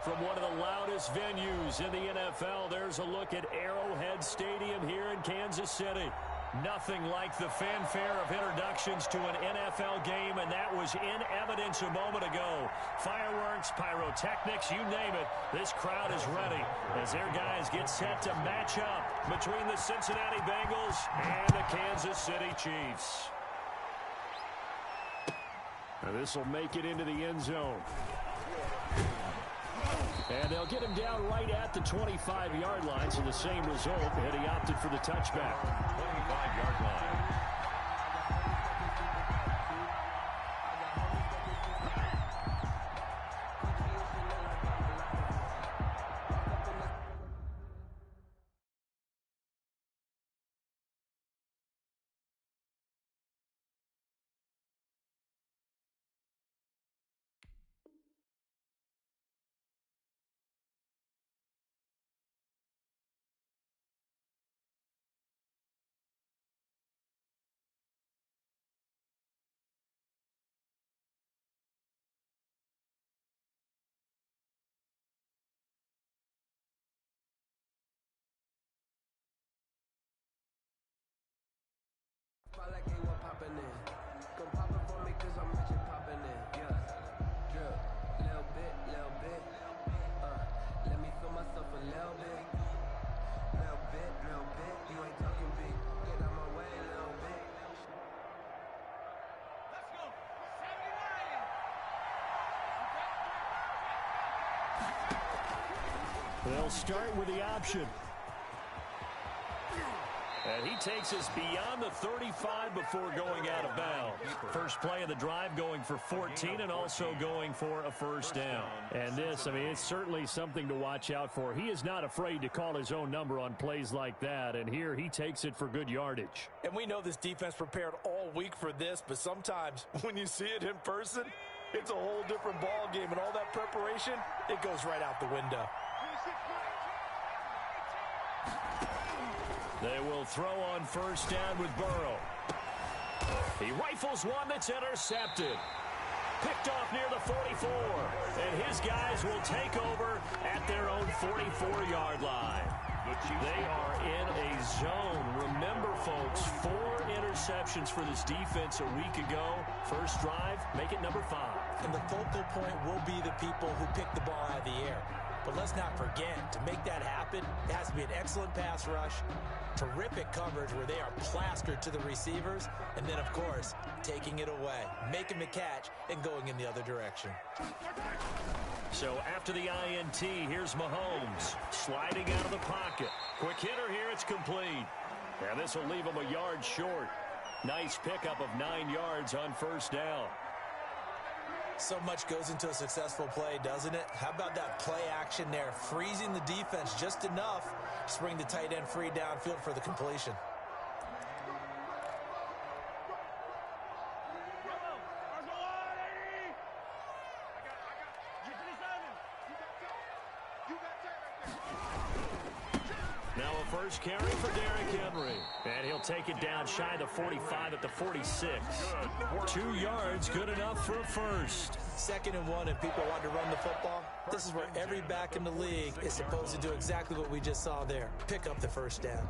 From one of the loudest venues in the NFL, there's a look at Arrowhead Stadium here in Kansas City. Nothing like the fanfare of introductions to an NFL game, and that was in evidence a moment ago. Fireworks, pyrotechnics, you name it, this crowd is ready as their guys get set to match up between the Cincinnati Bengals and the Kansas City Chiefs. Now this will make it into the end zone. And they'll get him down right at the 25-yard line, so the same result, and he opted for the touchback. 25-yard line. They'll start with the option. And he takes us beyond the 35 before going out of bounds. First play of the drive going for 14 and also going for a first down. And this, I mean, it's certainly something to watch out for. He is not afraid to call his own number on plays like that. And here he takes it for good yardage. And we know this defense prepared all week for this, but sometimes when you see it in person, it's a whole different ball game. And all that preparation, it goes right out the window. They will throw on first down with Burrow. He rifles one that's intercepted. Picked off near the 44. And his guys will take over at their own 44-yard line. They are in a zone. Remember, folks, 4 interceptions for this defense a week ago. First drive, make it number 5. And the focal point will be the people who pick the ball out of the air. But let's not forget, to make that happen, it has to be an excellent pass rush, terrific coverage where they are plastered to the receivers, and then, of course, taking it away, making the catch, and going in the other direction. So after the INT, here's Mahomes sliding out of the pocket. Quick hitter here, it's complete. And this will leave him a yard short. Nice pickup of 9 yards on first down. So much goes into a successful play, doesn't it? How about that play action there, freezing the defense just enough to bring the tight end free downfield for the completion. Now a first carry for Derrick Henry. And he'll take it down shy of the 45 at the 46. 2 yards, good enough for a first. 2nd and 1 and people want to run the football. This is where every back in the league is supposed to do exactly what we just saw there. Pick up the first down.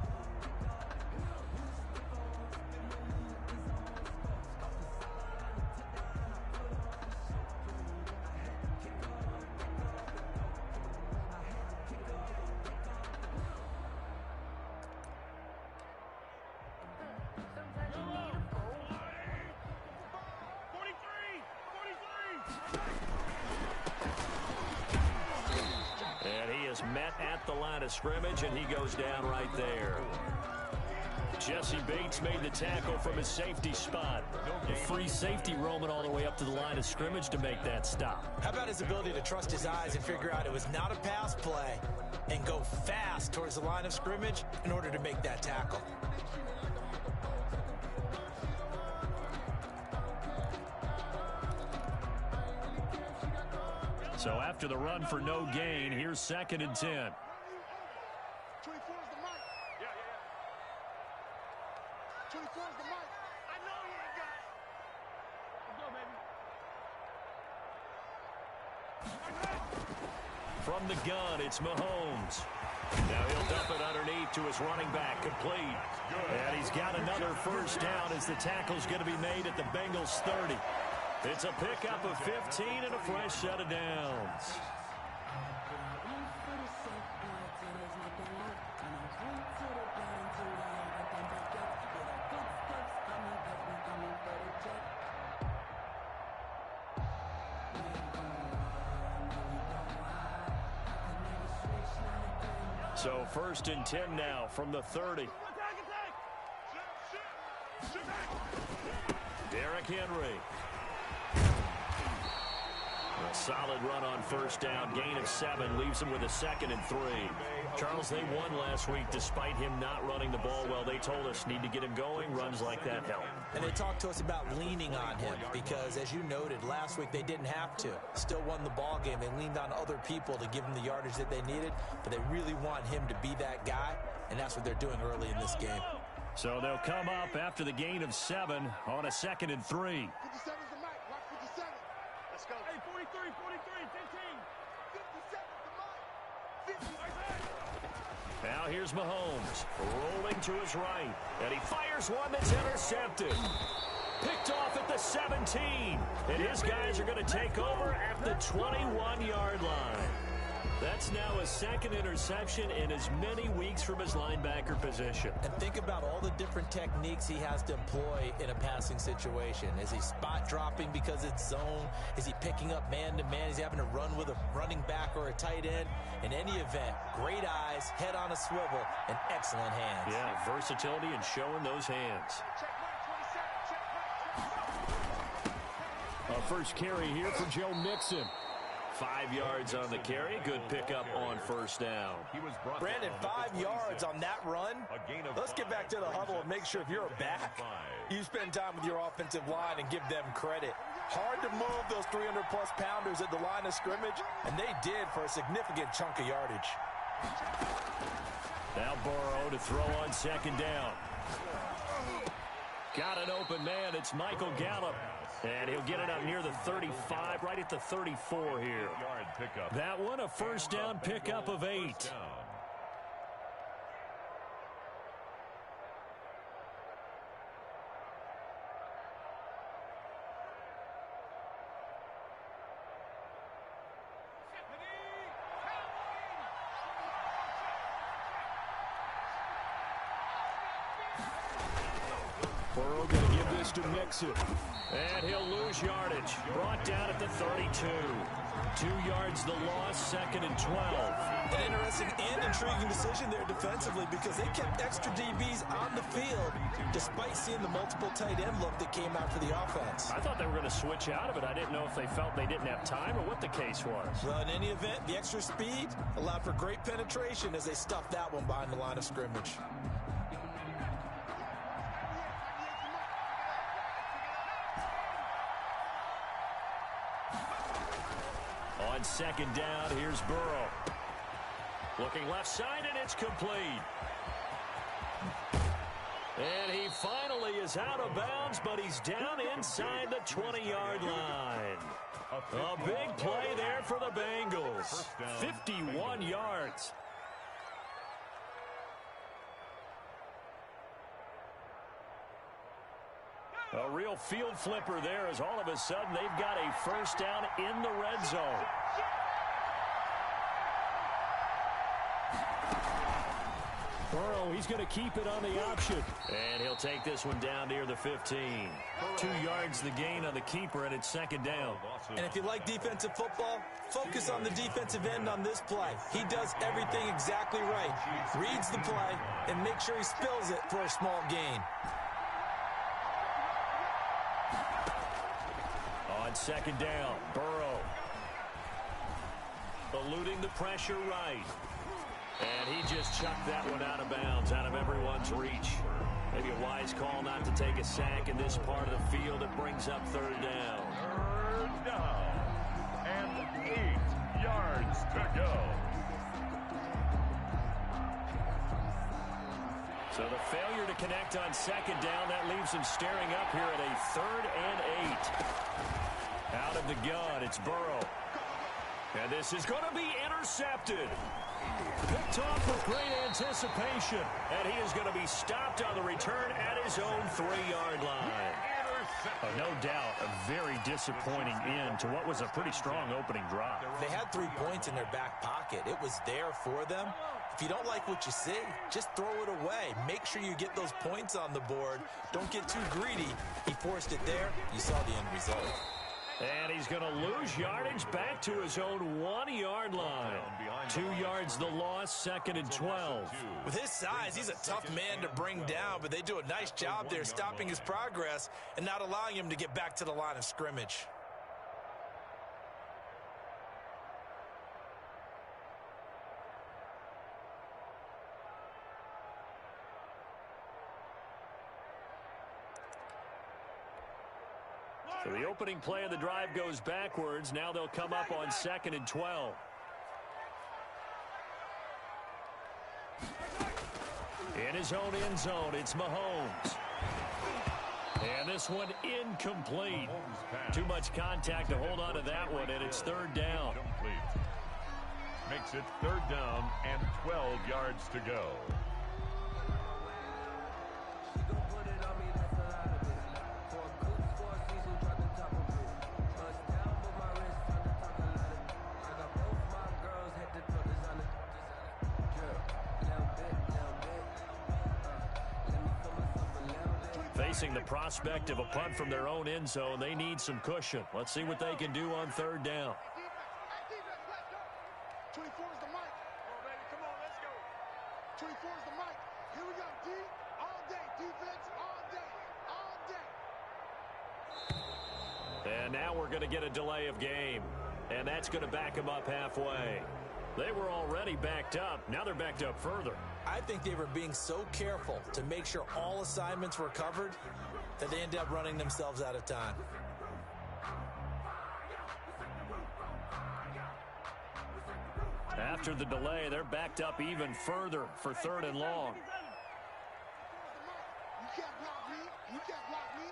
Met at the line of scrimmage, and he goes down right there. Jesse Bates made the tackle from his safety spot. A free safety roaming all the way up to the line of scrimmage to make that stop. How about his ability to trust his eyes and figure out it was not a pass play and go fast towards the line of scrimmage in order to make that tackle? So after the run for no gain, here's 2nd and 10. 24 is the mic. Yeah. 24 is the mic. I know you ain't got it. Let's go, baby. From the gun, it's Mahomes. Now he'll dump it underneath to his running back, complete. And he's got another first down as the tackle's going to be made at the Bengals 30. It's a pickup of 15 and a fresh set of downs. So first and 10 now from the 30. Derrick Henry. A solid run on first down. Gain of 7 leaves him with a 2nd and 3. Charles, they won last week despite him not running the ball well. They told us need to get him going. Runs like that help. And they talked to us about leaning on him because, as you noted, last week they didn't have to. Still won the ball game. They leaned on other people to give them the yardage that they needed, but they really want him to be that guy, and that's what they're doing early in this game. So they'll come up after the gain of 7 on a 2nd and 3. 57's the mic. Watch 57. Let's go. Hey, 43, 15. 57's the mic. 50. Now here's Mahomes rolling to his right, and he fires one that's intercepted. Picked off at the 17, and his guys are going to take over at the 21-yard line. That's now a 2nd interception in as many weeks from his linebacker position. And think about all the different techniques he has to employ in a passing situation. Is he spot dropping because it's zone? Is he picking up man-to-man? Is he having to run with a running back or a tight end? In any event, great eyes, head on a swivel, and excellent hands. Yeah, versatility and showing those hands. A first carry here for Joe Mixon. 5 yards on the carry. Good pickup on first down. Brandon, 5 yards on that run. Let's get back to the huddle and make sure if you're a back, you spend time with your offensive line and give them credit. Hard to move those 300-plus pounders at the line of scrimmage, and they did for a significant chunk of yardage. Now Burrow to throw on 2nd down. Got an open man. It's Michael Gallup. And he'll get it up near the 35, right at the 34 here. That one, a first down pickup of 8. Burrow going to give this to Mixon. And he'll lose yardage. Brought down at the 32. 2 yards the loss, 2nd and 12. An interesting and intriguing decision there defensively because they kept extra DBs on the field despite seeing the multiple tight end look that came out for the offense. I thought they were going to switch out of it. I didn't know if they felt they didn't have time or what the case was. Well, in any event, the extra speed allowed for great penetration as they stuffed that one behind the line of scrimmage. On 2nd down, here's Burrow. Looking left side, and it's complete. And he finally is out of bounds, but he's down inside the 20-yard line. A big play there for the Bengals. 51 yards. A real field flipper there as all of a sudden they've got a first down in the red zone. Burrow, he's going to keep it on the option. And he'll take this one down near the 15. 2 yards the gain on the keeper, and it's 2nd down. And if you like defensive football, focus on the defensive end on this play. He does everything exactly right. Reads the play and makes sure he spills it for a small gain. On 2nd down, Burrow eluding the pressure right. And he just chucked that one out of bounds, out of everyone's reach. Maybe a wise call not to take a sack in this part of the field. It brings up 3rd down. 3rd down and 8 yards to go. So the failure to connect on 2nd down, that leaves him staring up here at a 3rd and 8. Out of the gun, it's Burrow. And this is going to be intercepted. Picked off with great anticipation. And he is going to be stopped on the return at his own 3-yard line. No doubt a very disappointing end to what was a pretty strong opening drive. They had 3 points in their back pocket. It was there for them. If you don't like what you see, just throw it away. Make sure you get those points on the board. Don't get too greedy. He forced it there. You saw the end result. And he's going to lose yardage back to his own 1-yard line. 2 yards the loss, 2nd and 12. With his size, he's a tough man to bring down, but they do a nice job there stopping his progress and not allowing him to get back to the line of scrimmage. So the opening play of the drive goes backwards. Now they'll come up on 2nd and 12. In his own end zone, it's Mahomes. And this one incomplete. Too much contact to hold on to that one, and it's 3rd down. Makes it 3rd down and 12 yards to go. Facing the prospect of a punt from their own end zone, they need some cushion. Let's see what they can do on 3rd down. 24 is the mic. Come on, baby. Come on, let's go. 24 is the mic. Here we go. D all day. Defense all day. All day. And now we're going to get a delay of game. And that's going to back them up halfway. They were already backed up. Now they're backed up further. I think they were being so careful to make sure all assignments were covered that they ended up running themselves out of time. After the delay, they're backed up even further for 3rd and long. You can't block me. You can't block me.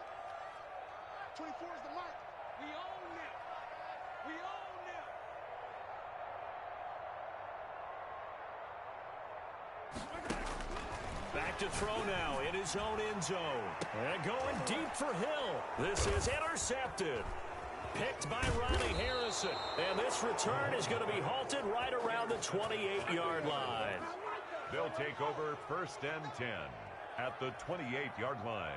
24 is the mic. We own it. We own it. Back to throw now in his own end zone. And going deep for Hill. This is intercepted. Picked by Ronnie Harrison. And this return is going to be halted right around the 28-yard line. They'll take over 1st and 10 at the 28-yard line.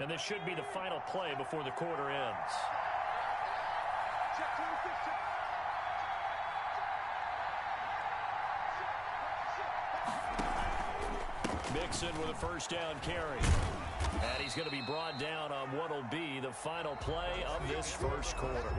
And this should be the final play before the quarter ends. Mixon with a 1st down carry. And he's going to be brought down on what will be the final play of this 1st quarter.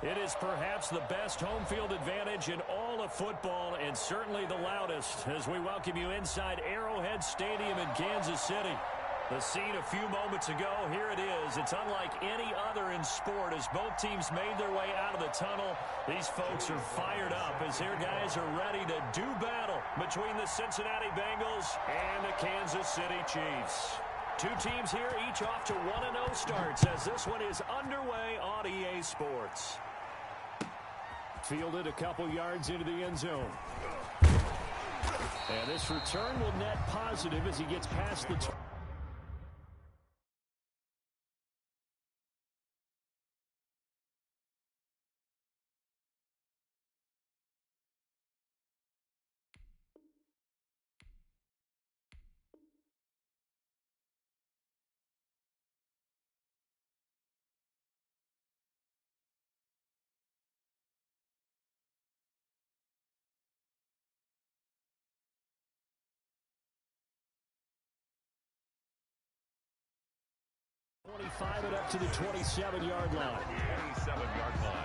It is perhaps the best home field advantage in all of football and certainly the loudest as we welcome you inside Arrowhead Stadium in Kansas City. The scene a few moments ago, here it is. It's unlike any other in sport as both teams made their way out of the tunnel. These folks are fired up as their guys are ready to do battle between the Cincinnati Bengals and the Kansas City Chiefs. Two teams here, each off to 1-0 starts as this one is underway on EA Sports. Fielded a couple yards into the end zone. And this return will net positive as he gets past the 25 and up to the 27-yard line. 27-yard line.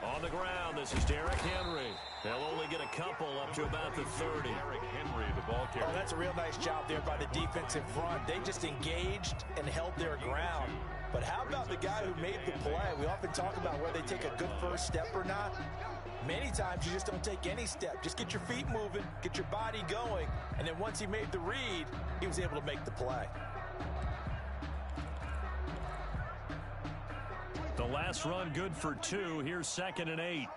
On the ground, this is Derrick Henry. They'll only get a couple up to about the 30. Derrick Henry, the ball carrier. Oh, that's a real nice job there by the defensive front. They just engaged and held their ground. But how about the guy who made the play? We often talk about whether they take a good first step or not. Many times you just don't take any step. Just get your feet moving, get your body going, and then once he made the read, he was able to make the play. The last run good for 2. Here's 2nd and 8.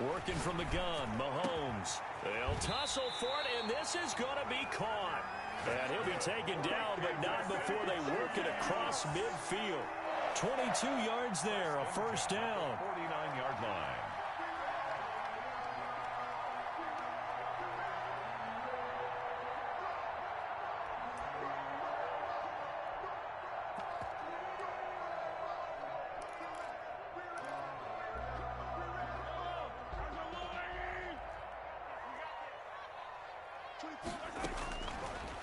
Working from the gun, Mahomes. They'll tussle for it, and this is going to be caught. And he'll be taken down, but not before they work it across midfield. 22 yards there, a first down. 49-yard line.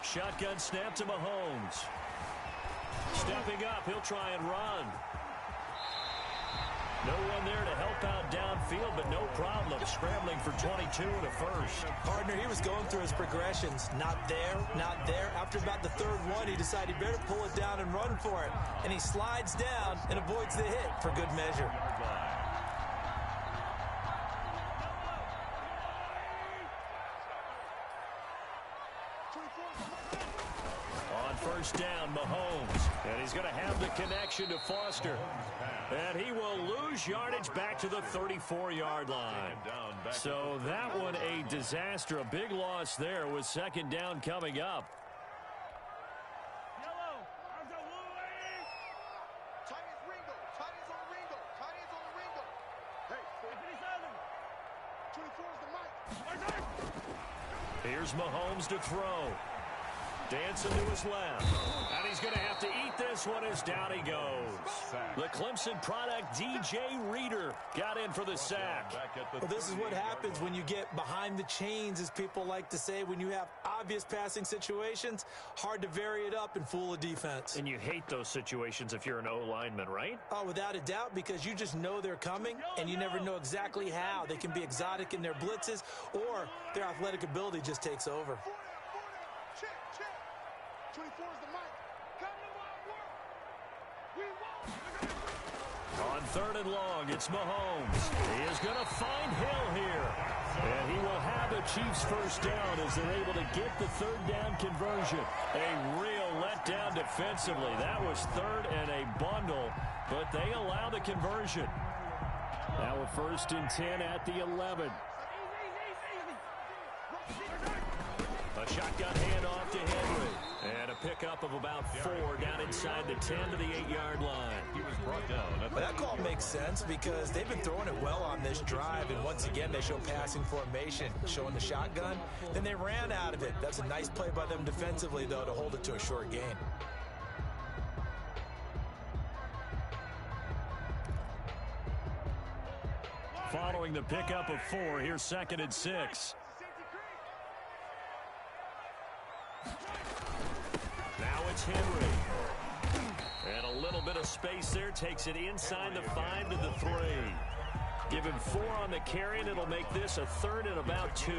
Shotgun snap to Mahomes. Stepping up, he'll try and run. No one there to help out downfield, but no problem. Scrambling for 22 and a first. Partner, he was going through his progressions. Not there, not there. After about the third one, he decided he better pull it down and run for it. And he slides down and avoids the hit for good measure. First down, Mahomes. And he's going to have the connection to Foster. And he will lose yardage back to the 34-yard line. So that one a disaster. A big loss there with 2nd down coming up. Here's Mahomes to throw. Dancing to his left. And he's going to have to eat this one as down he goes. The Clemson product, DJ Reader, got in for the sack. Well, this is what happens when you get behind the chains, as people like to say. When you have obvious passing situations, hard to vary it up and fool a defense. And you hate those situations if you're an O-lineman, right? Oh, without a doubt, because you just know they're coming, and you never know exactly how. They can be exotic in their blitzes, or their athletic ability just takes over. 24 is the mic. Come to my work. We won't. On 3rd and long, it's Mahomes. He is going to find Hill here. And he will have the Chiefs first down as they're able to get the 3rd down conversion. A real letdown defensively. That was 3rd and a bundle, but they allow the conversion. Now a 1st and 10 at the 11. A shotgun handoff to Henry. And a pickup of about 4 down inside the 10 to the 8-yard line. He was brought down. That call makes makes sense because they've been throwing it well on this drive, and once again they show passing formation, showing the shotgun. Then they ran out of it. That's a nice play by them defensively, though, to hold it to a short gain. Following the pickup of 4, here's 2nd and 6. Now it's Henry. And a little bit of space there. Takes it inside the 5 to the 3. Give him 4 on the carry, and it'll make this a 3rd and about 2.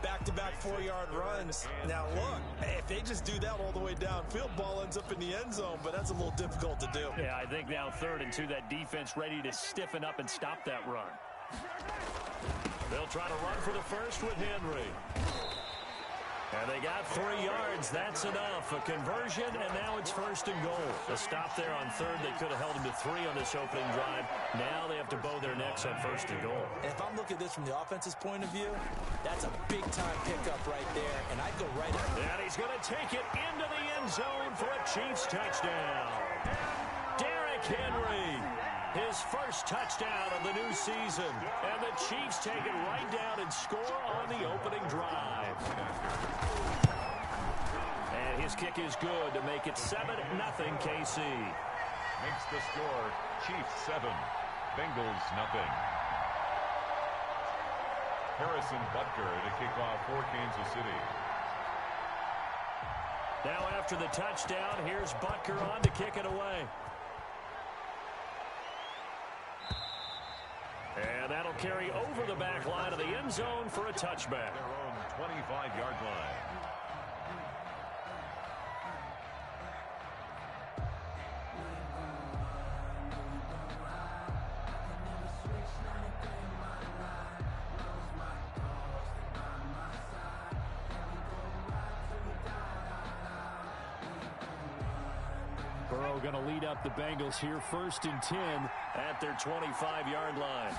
Back-to-back 4-yard runs. Now, look, if they just do that all the way downfield, ball ends up in the end zone, but that's a little difficult to do. Yeah, I think now 3rd and 2, that defense ready to stiffen up and stop that run. They'll try to run for the first with Henry. And they got 3 yards. That's enough. A conversion, and now it's 1st and goal. A stop there on 3rd. They could have held him to 3 on this opening drive. Now they have to bow their necks on 1st and goal. And if I'm looking at this from the offense's point of view, that's a big-time pickup right there, and I'd go right at it. And he's going to take it into the end zone for a Chiefs touchdown. Derrick Henry. His first touchdown of the new season. And the Chiefs take it right down and score on the opening drive. And his kick is good to make it 7-0 KC. Makes the score Chiefs 7, Bengals 0. Harrison Butker to kick off for Kansas City. Now after the touchdown, here's Butker on to kick it away. And that'll carry over the back line of the end zone for a touchback. Their own 25-yard line. Burrow going to lead up the Bengals here, 1st and 10 at their 25-yard line.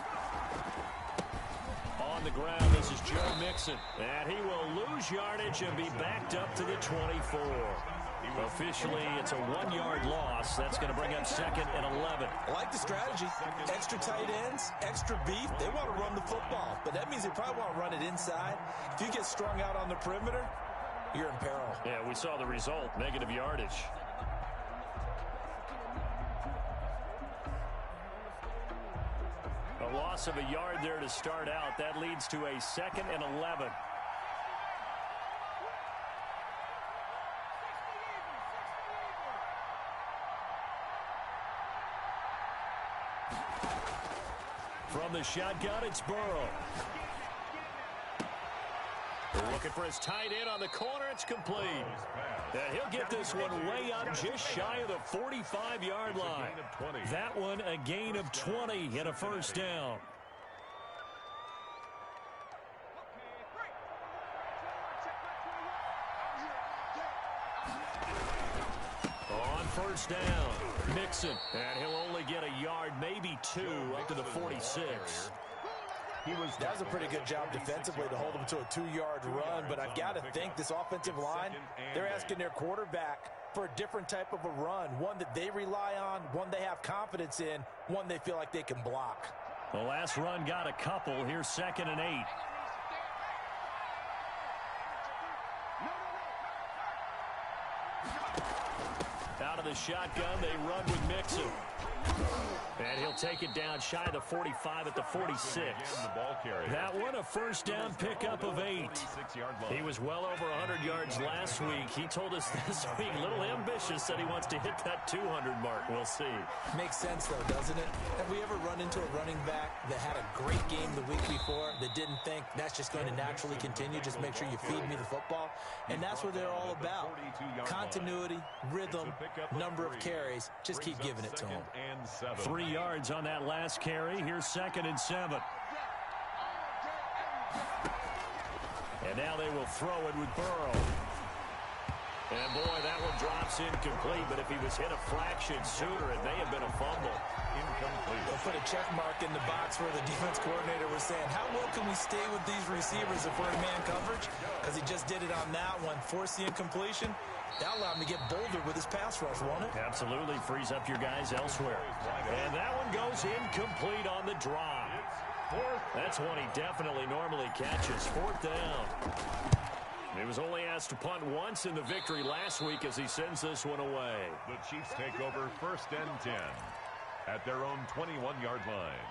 On the ground, this is Joe Mixon. And he will lose yardage and be backed up to the 24. Officially, it's a 1-yard loss. That's going to bring up 2nd and 11. I like the strategy. Extra tight ends, extra beef. They want to run the football, but that means they probably want to run it inside. If you get strung out on the perimeter, you're in peril. Yeah, we saw the result, negative yardage. A loss of a yard there to start out. That leads to a 2nd and 11. From the shotgun, it's Burrow. Looking for his tight end on the corner. It's complete. And he'll get this one way up just shy of the 45-yard line. That one a gain of 20 and a 1st down. On 1st down, Mixon. And he'll only get a yard, maybe 2, up to the 46. That was a pretty good job defensively to hold them to a 2-yard run, but I've got to think this offensive line, they're asking their quarterback for a different type of a run, one that they rely on, one they have confidence in, one they feel like they can block. The last run got a couple. Here's 2nd and 8. Out of the shotgun, they run with Mixon. And he'll take it down shy of the 45 at the 46. That one a 1st down pickup of 8. He was well over 100 yards last week. He told us this week, a little ambitious, that he wants to hit that 200 mark. We'll see. Makes sense, though, doesn't it? Have we ever run into a running back that had a great game the week before that didn't think that's just going to naturally continue? Just make sure you feed me the football. And that's what they're all about. Continuity, rhythm, number of carries. Just keep giving it to him. 3 yards on that last carry. Here's 2nd and 7. And now they will throw it with Burrow. And boy, that one drops incomplete, but if he was hit a fraction sooner, it may have been a fumble. Incomplete. Well, put a check mark in the box where the defense coordinator was saying, how well can we stay with these receivers if we're in man coverage? Because he just did it on that one, forced the incompletion. That allowed him to get bolder with his pass rush, won't it? Absolutely, frees up your guys elsewhere. And that one goes incomplete on the drop. That's one he definitely normally catches. Fourth down. He was only asked to punt once in the victory last week as he sends this one away. The Chiefs take over 1st and 10 at their own 21-yard line.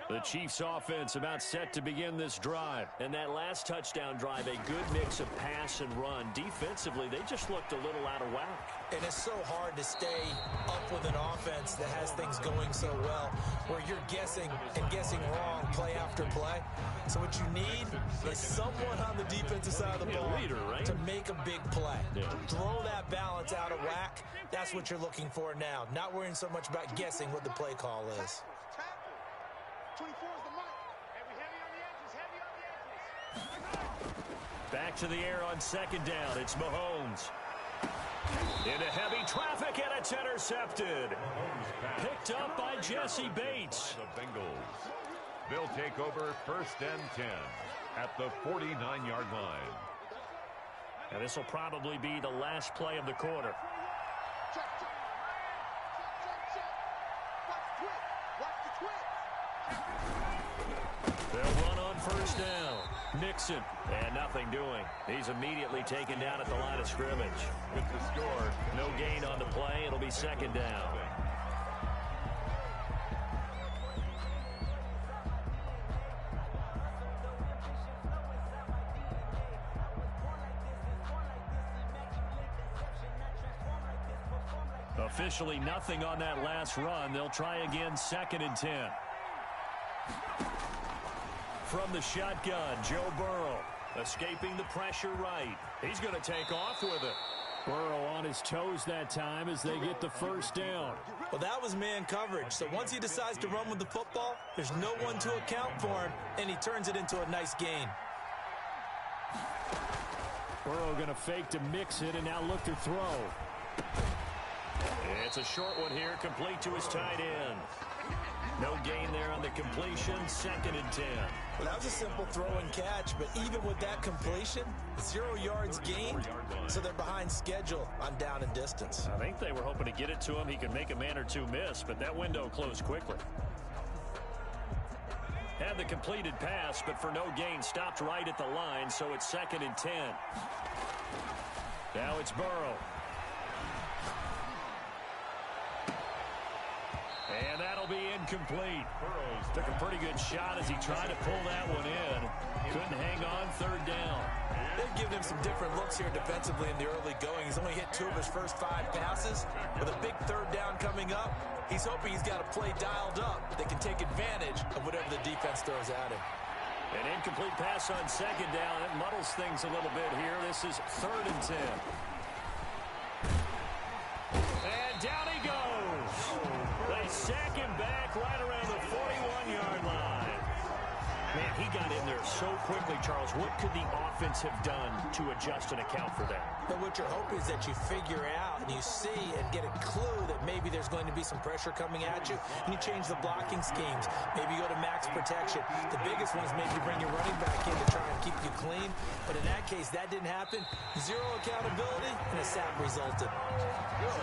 The Chiefs offense about set to begin this drive. And that last touchdown drive, a good mix of pass and run. Defensively, they just looked a little out of whack. And it's so hard to stay up with an offense that has things going so well, where you're guessing and guessing wrong play after play. So what you need is someone on the defensive side of the ball leader, right? to make a big play. Throw that balance out of whack. That's what you're looking for now. Not worrying so much about guessing what the play call is. 24 is the mic. Heavy on the edges. Back to the air on second down. It's Mahomes. Into heavy traffic, and it's intercepted. Picked up by Jesse Bates. The Bengals. They'll take over 1st and 10 at the 49-yard line. And this will probably be the last play of the quarter. Check, check. Check. Watch the twitch. They'll run on first down. Mixon, and nothing doing. He's immediately taken down at the line of scrimmage. With the score, No gain on the play. It'll be second down. Officially nothing on that last run. They'll try again, 2nd and 10. From the shotgun, Joe Burrow escaping the pressure right. He's going to take off with it. Burrow on his toes that time as they get the first down. Well, that was man coverage. So once he decides to run with the football, there's no one to account for him, and he turns it into a nice gain. Burrow going to fake to mix it and now look to throw. It's a short one here, complete to his tight end. No gain there on the completion, 2nd and 10. Well, that was a simple throw and catch, but even with that completion, 0 yards gained, so they're behind schedule on down and distance. I think they were hoping to get it to him. He could make a man or two miss, but that window closed quickly. Had the completed pass, but for no gain, stopped right at the line, so it's 2nd and 10. Now it's Burrow. And that'll be incomplete. Took a pretty good shot as he tried to pull that one in. Couldn't hang on, 3rd down. They've given him some different looks here defensively in the early going. He's only hit 2 of his first 5 passes. With a big 3rd down coming up, he's hoping he's got a play dialed up that can take advantage of whatever the defense throws at him. An incomplete pass on 2nd down. It muddles things a little bit here. This is 3rd and 10. And down he goes. They sack him back right around the 41-yard line. Man, he got in there so quickly, Charles. What could the offense have done to adjust and account for that? But what you're hoping is that you figure out and you see and get a clue that maybe there's going to be some pressure coming at you, and you change the blocking schemes. Maybe you go to max protection. The biggest one is maybe you bring your running back in to try and keep you clean. But in that case, that didn't happen. 0 accountability, and a sack resulted.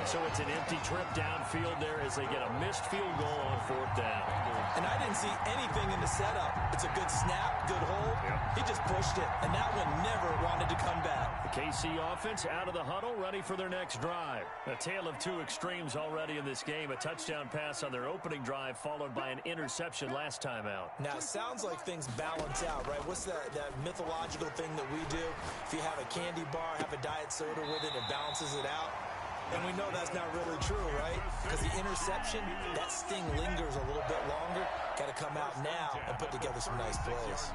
So it's an empty trip downfield there as they get a missed field goal on 4th down. And I didn't see anything in the setup. It's a good snap, good hold. He just pushed it, and that one never wanted to come back. The KC offense out of the huddle, ready for their next drive. A tale of 2 extremes already in this game. A touchdown pass on their opening drive, followed by an interception last time out. Now, it sounds like things balance out, right? What's that mythological thing that we do? If you have a candy bar, have a diet soda with it, it balances it out. And we know that's not really true, right? Because the interception, that sting lingers a little bit longer. Got to come out now and put together some nice plays.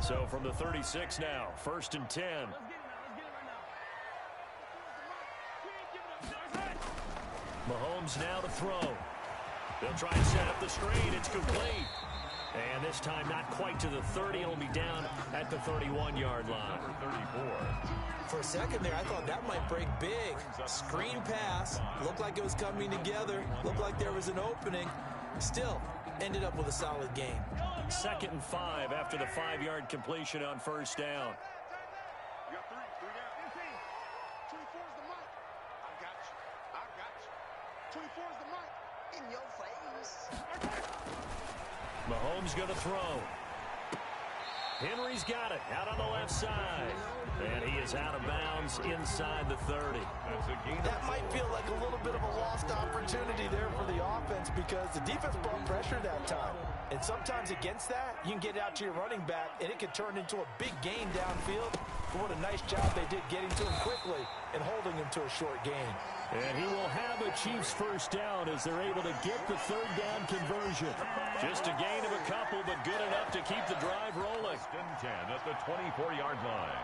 So from the 36 now, 1st and 10. Mahomes now to throw. They'll try and set up the screen. It's complete. And this time not quite to the 30. It'll be down at the 31-yard line. For a second there, I thought that might break big. Screen pass. Looked like it was coming together. Looked like there was an opening. Still, ended up with a solid gain. 2nd and 5 after the 5-yard completion on 1st down. You got three down. 24's the mic. I got you. 24's the mic. In your face. Mahomes going to throw. Henry's got it out on the left side. And he is out of bounds inside the 30. That might feel like a little bit of a lost opportunity there for the offense because the defense brought pressure that time. And sometimes against that, you can get it out to your running back, and it can turn into a big gain downfield. But what a nice job they did getting to him quickly and holding him to a short gain. And he will have a Chiefs first down as they're able to get the 3rd down conversion. Just a gain of a couple, but good enough to keep the drive rolling. 1st and 10 at the 24-yard line.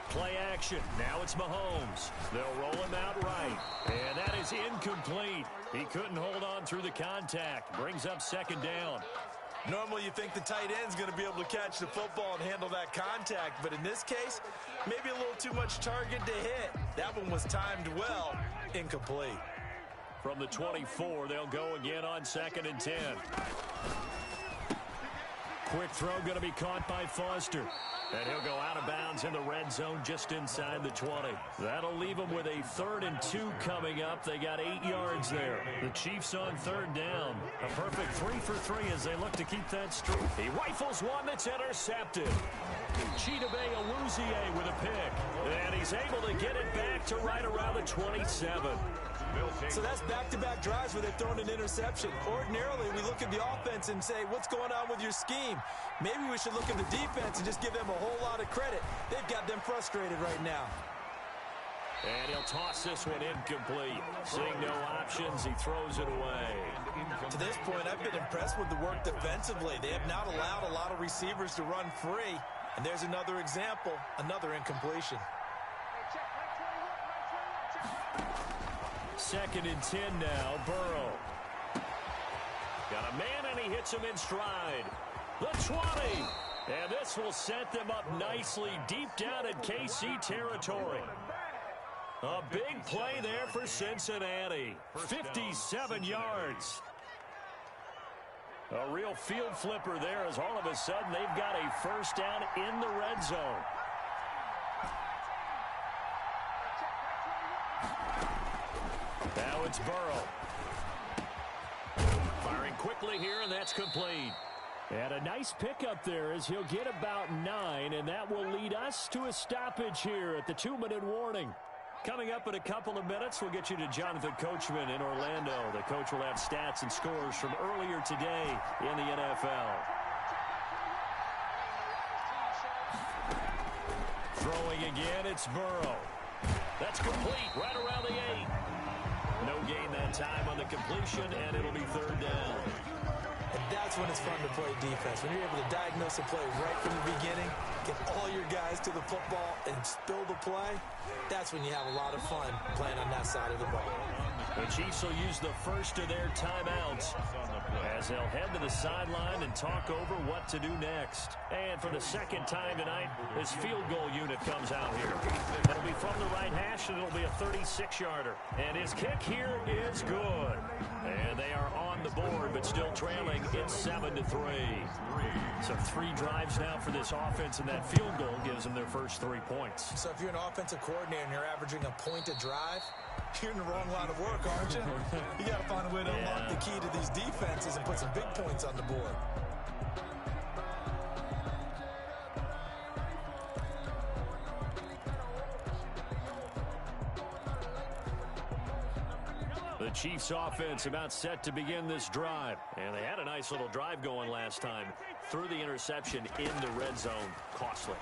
Play action. Now it's Mahomes. They'll roll him out right. And that is incomplete. He couldn't hold on through the contact. Brings up 2nd down. Normally you think the tight end's going to be able to catch the football and handle that contact. But in this case, maybe a little too much target to hit. That one was timed well. Incomplete. From the 24, they'll go again on 2nd and 10. Quick throw going to be caught by Foster. And he'll go out of bounds in the red zone just inside the 20. That'll leave them with a 3rd and 2 coming up. They got 8 yards there. The Chiefs on 3rd down. A perfect 3 for 3 as they look to keep that streak. He rifles one that's intercepted. Chidobe Awuzie with a pick. And he's able to get it back to right around the 27. So that's back-to-back drives where they've thrown an interception. Ordinarily, we look at the offense and say, what's going on with your scheme? Maybe we should look at the defense and just give them a whole lot of credit. They've got them frustrated right now. And he'll toss this one incomplete. Seeing no options, he throws it away. To this point, I've been impressed with the work defensively. They have not allowed a lot of receivers to run free. And there's another example, another incompletion. 2nd and 10 now, Burrow. Got a man, and he hits him in stride. The 20. And this will set them up nicely deep down in KC territory. A big play there for Cincinnati. 57 yards. A real field flipper there as all of a sudden they've got a 1st down in the red zone. Now it's Burrow. Firing quickly here, and that's complete. And a nice pickup there as he'll get about 9, and that will lead us to a stoppage here at the 2-minute warning. Coming up in a couple of minutes, we'll get you to Jonathan Coachman in Orlando. The coach will have stats and scores from earlier today in the NFL. Throwing again, it's Burrow. That's complete right around the 8. No gain that time on the completion, and it'll be 3rd down. And that's when it's fun to play defense. When you're able to diagnose a play right from the beginning, get all your guys to the football and spill the play, that's when you have a lot of fun playing on that side of the ball. The Chiefs will use the first of their timeouts as they'll head to the sideline and talk over what to do next. And for the 2nd time tonight, this field goal unit comes out here. It'll be from the right hash, and it'll be a 36-yarder. And his kick here is good. And they are on the board, but still trailing. It's 7-3. So 3 drives now for this offense, and that field goal gives them their first 3 points. So if you're an offensive coordinator and you're averaging a point a drive, you're in the wrong line of work, aren't you? You got to find a way to unlock the key to these defenses and put some big points on the board. The Chiefs offense about set to begin this drive. And they had a nice little drive going last time. Threw the interception in the red zone. Costly.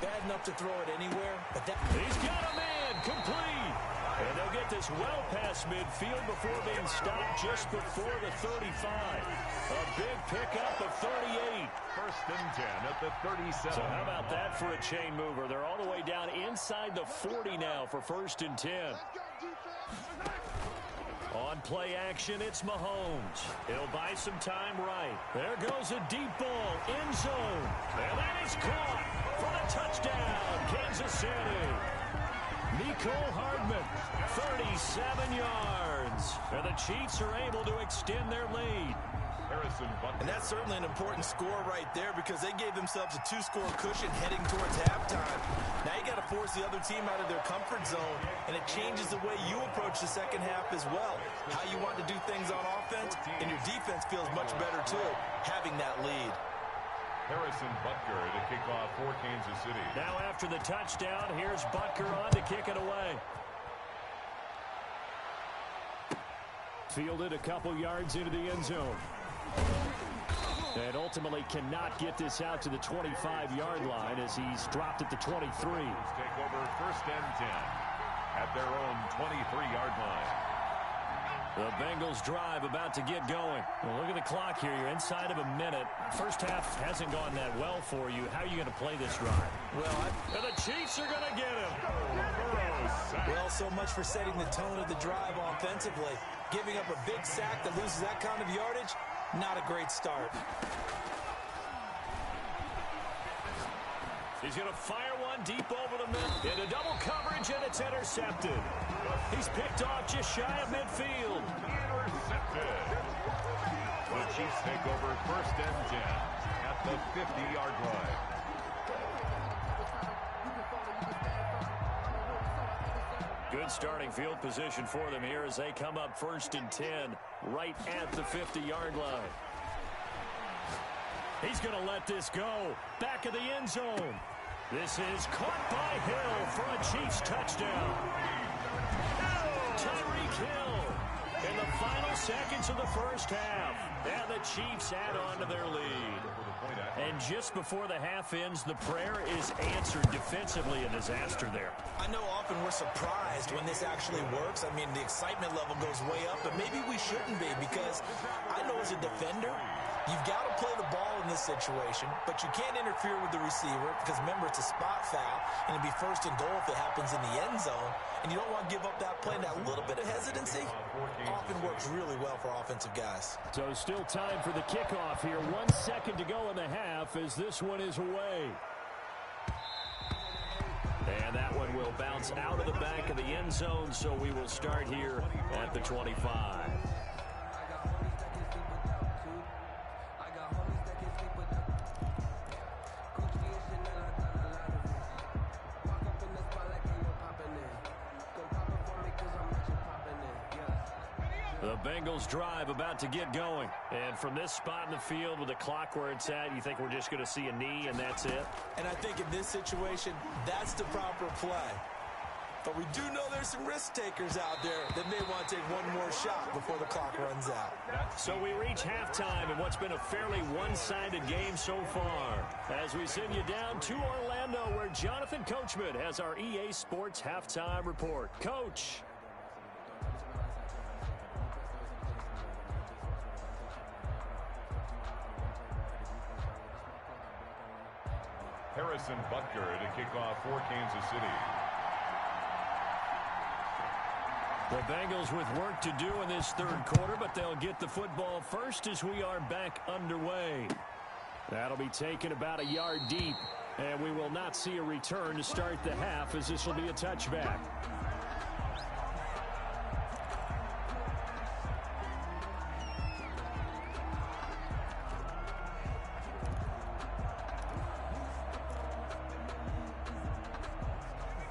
Bad enough to throw it anywhere, but that... He's got a man, complete. And they'll get this well past midfield before being stopped just before the 35. A big pickup of 38. First and 10 at the 37. So how about that for a chain mover? They're all the way down inside the 40 now for first and 10. On play action, it's Mahomes. He'll buy some time right. There goes a deep ball, end zone. And that is caught for the touchdown, Kansas City. Nicole Hardman, 37 yards. And the Chiefs are able to extend their lead. And that's certainly an important score right there because they gave themselves a 2-score cushion heading towards halftime. Now you got to force the other team out of their comfort zone, and it changes the way you approach the second half as well. How you want to do things on offense, and your defense feels much better too, having that lead. Harrison Butker to kick off for Kansas City. Now after the touchdown, here's Butker on to kick it away. Fielded a couple yards into the end zone. And ultimately cannot get this out to the 25-yard line as he's dropped at the 23. Take over first and 10 at their own 23-yard line. The Bengals drive about to get going. Well, look at the clock here. You're inside of a minute. First half hasn't gone that well for you. How are you going to play this drive? Well, and the Chiefs are going to get him. Well, so much for setting the tone of the drive offensively. Giving up a big sack that loses that kind of yardage, not a great start. He's going to fire one deep over the middle. Into double coverage, and it's intercepted. He's picked off just shy of midfield. Intercepted. The Chiefs take over first and 10 at the 50-yard line. Good starting field position for them here as they come up first and 10 right at the 50-yard line. He's going to let this go. Back of the end zone. This is caught by Hill for a Chiefs touchdown. Tyreek Hill in the final seconds of the first half. And the Chiefs add on to their lead. And just before the half ends, the prayer is answered. Defensively, a disaster there. I know often we're surprised when this actually works. I mean, the excitement level goes way up, but maybe we shouldn't be because I know as a defender, you've got to play the ball in this situation, but you can't interfere with the receiver because, remember, it's a spot foul, and it'd be first and goal if it happens in the end zone, and you don't want to give up that play. And that little bit of hesitancy often works really well for offensive guys. So still time for the kickoff here. 1 second to go in the half as this one is away. And that one will bounce out of the back of the end zone, so we will start here at the 25. The Bengals drive about to get going. And from this spot in the field with the clock where it's at, you think we're just going to see a knee and that's it? And I think in this situation, that's the proper play. But we do know there's some risk takers out there that may want to take one more shot before the clock runs out. So we reach halftime in what's been a fairly one-sided game so far. As we send you down to Orlando where Jonathan Coachman has our EA Sports Halftime Report. Coach. Harrison Butker to kick off for Kansas City. The Bengals with work to do in this third quarter, but they'll get the football first as we are back underway. That'll be taken about a yard deep, and we will not see a return to start the half as this will be a touchback.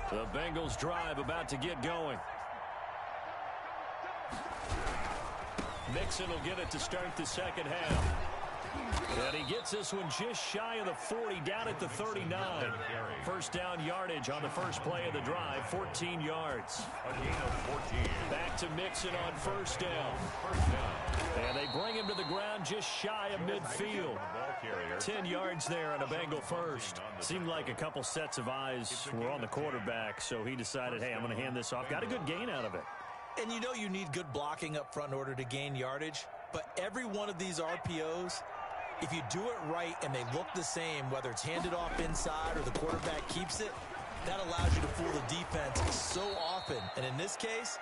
The Bengals drive about to get going. Mixon will get it to start the second half. And he gets this one just shy of the 40, down at the 39. First down yardage on the first play of the drive, 14 yards. A gain of 14. Back to Mixon on first down. And they bring him to the ground just shy of midfield. 10 yards there on a Bengal first. Seemed like a couple sets of eyes were on the quarterback, so he decided, hey, I'm going to hand this off. Got a good gain out of it. And you know you need good blocking up front in order to gain yardage, but every one of these RPOs, if you do it right and they look the same, whether it's handed off inside or the quarterback keeps it, that allows you to fool the defense so often. And in this case,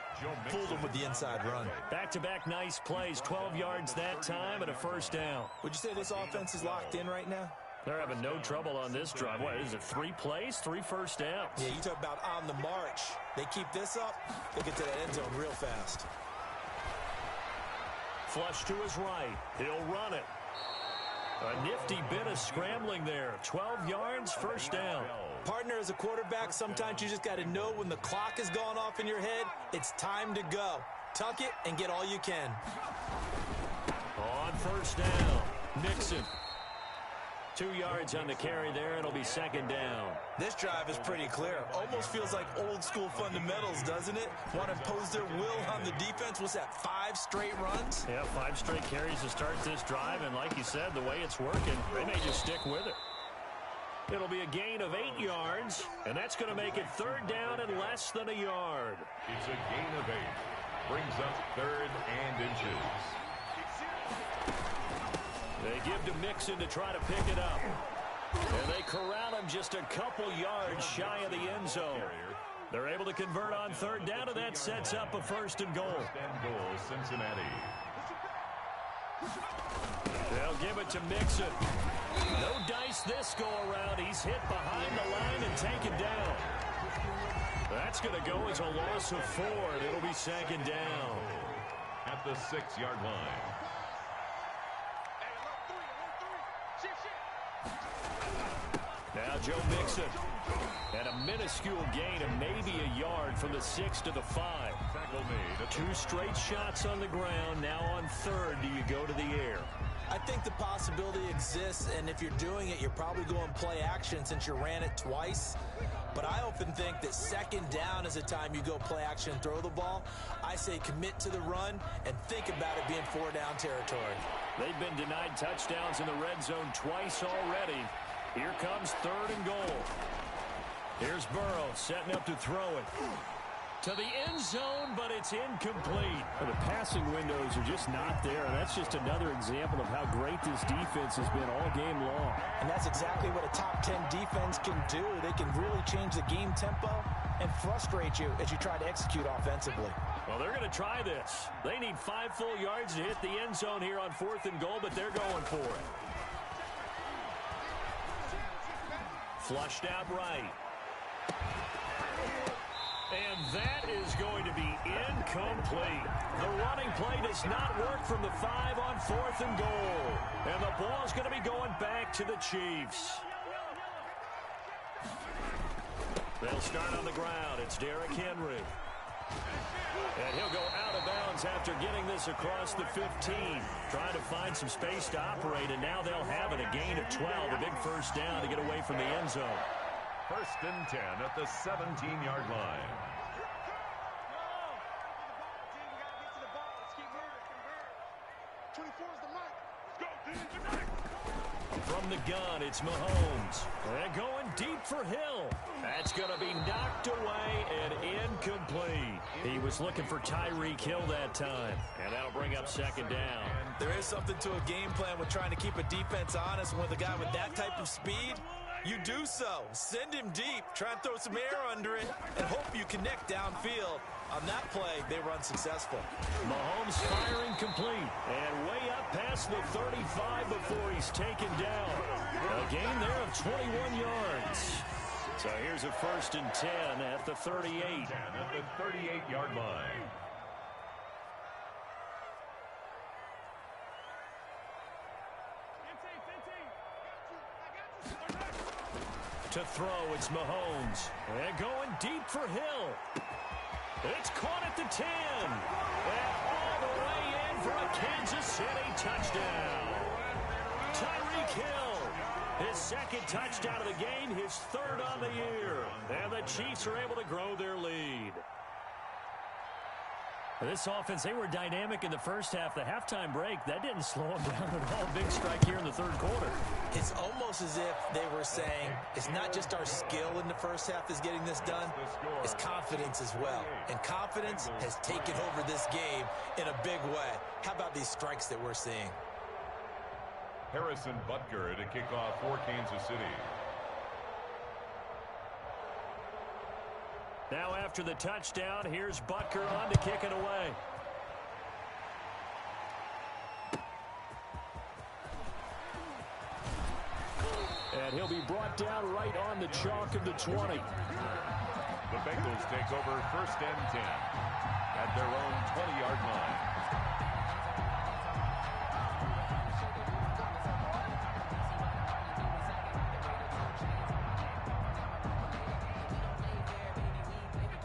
fooled them with the inside run. Back-to-back nice plays, 12 yards that time and a first down. Would you say this offense is locked in right now? They're having no trouble on this drive. What is it, 3 plays, 3 first downs? Yeah, you talk about on the march. They keep this up, they get to that end zone real fast. Flush to his right. He'll run it. A nifty bit of scrambling there. 12 yards, first down. Partner, as a quarterback, sometimes you just got to know when the clock has gone off in your head, it's time to go. Tuck it and get all you can. On first down, Mixon. 2 yards on the carry there. It'll be second down. This drive is pretty clear. Almost feels like old school fundamentals, doesn't it? Want to impose their will on the defense. What's that, 5 straight runs? Yeah, 5 straight carries to start this drive. And like you said, the way it's working, they may just stick with it. It'll be a gain of 8 yards, and that's going to make it third down and less than a yard. It's a gain of 8. Brings up 3rd and inches. They give to Mixon to try to pick it up. And they corral him just a couple yards shy of the end zone. They're able to convert on third down, and that sets up a first and goal. First and goal, Cincinnati. They'll give it to Mixon. No dice this go-around. He's hit behind the line and taken down. That's going to go as a loss of 4. It'll be second down. At the 6-yard line. Now Joe Mixon. And a minuscule gain of maybe a yard from the 6 to the 5. Tackle made. 2 straight shots on the ground. Now on third, do you go to the air? I think the possibility exists, and if you're doing it, you're probably going play action since you ran it twice. But I often think that second down is a time you go play action and throw the ball. I say commit to the run and think about it being 4-down territory. They've been denied touchdowns in the red zone twice already. Here comes third and goal. Here's Burrow setting up to throw it. To the end zone, but it's incomplete. The passing windows are just not there, and that's just another example of how great this defense has been all game long. And that's exactly what a top 10 defense can do. They can really change the game tempo and frustrate you as you try to execute offensively. Well, they're going to try this. They need 5 full yards to hit the end zone here on 4th and goal, but they're going for it. Flushed out right. And that is going to be incomplete. The running play does not work from the 5 on 4th and goal. And the ball's going to be going back to the Chiefs. They'll start on the ground. It's Derrick Henry. And he'll go out of bounds after getting this across the 15. Trying to find some space to operate, and now they'll have it. A gain of 12, a big first down to get away from the end zone. First and 10 at the 17-yard line. From the gun, it's Mahomes. And going deep for Hill. That's going to be knocked away and incomplete. He was looking for Tyreek Hill that time. And that'll bring up second down. There is something to a game plan with trying to keep a defense honest. With a guy with that type of speed, you do so. Send him deep. Try and throw some air under it and hope you connect downfield. On that play, they were unsuccessful. Mahomes firing complete. And way up past the 35 before he's taken down. A gain there of 21 yards. So here's a first and 10 at the 38. 10 at the 38-yard line. To throw, it's Mahomes. And going deep for Hill. It's caught at the 10. And all the way in for a Kansas City touchdown. Tyreek Hill. His second touchdown of the game, his third on the year. And the Chiefs are able to grow their lead. This offense, they were dynamic in the first half. The halftime break, that didn't slow them down at all. Big strike here in the third quarter. It's almost as if they were saying, it's not just our skill in the first half that's getting this done, it's confidence as well. And confidence has taken over this game in a big way. How about these strikes that we're seeing? Harrison Butker to kick off for Kansas City. Now after the touchdown, here's Butker on to kick it away. And he'll be brought down right on the chalk of the 20. The Bengals take over first and 10 at their own 20-yard line.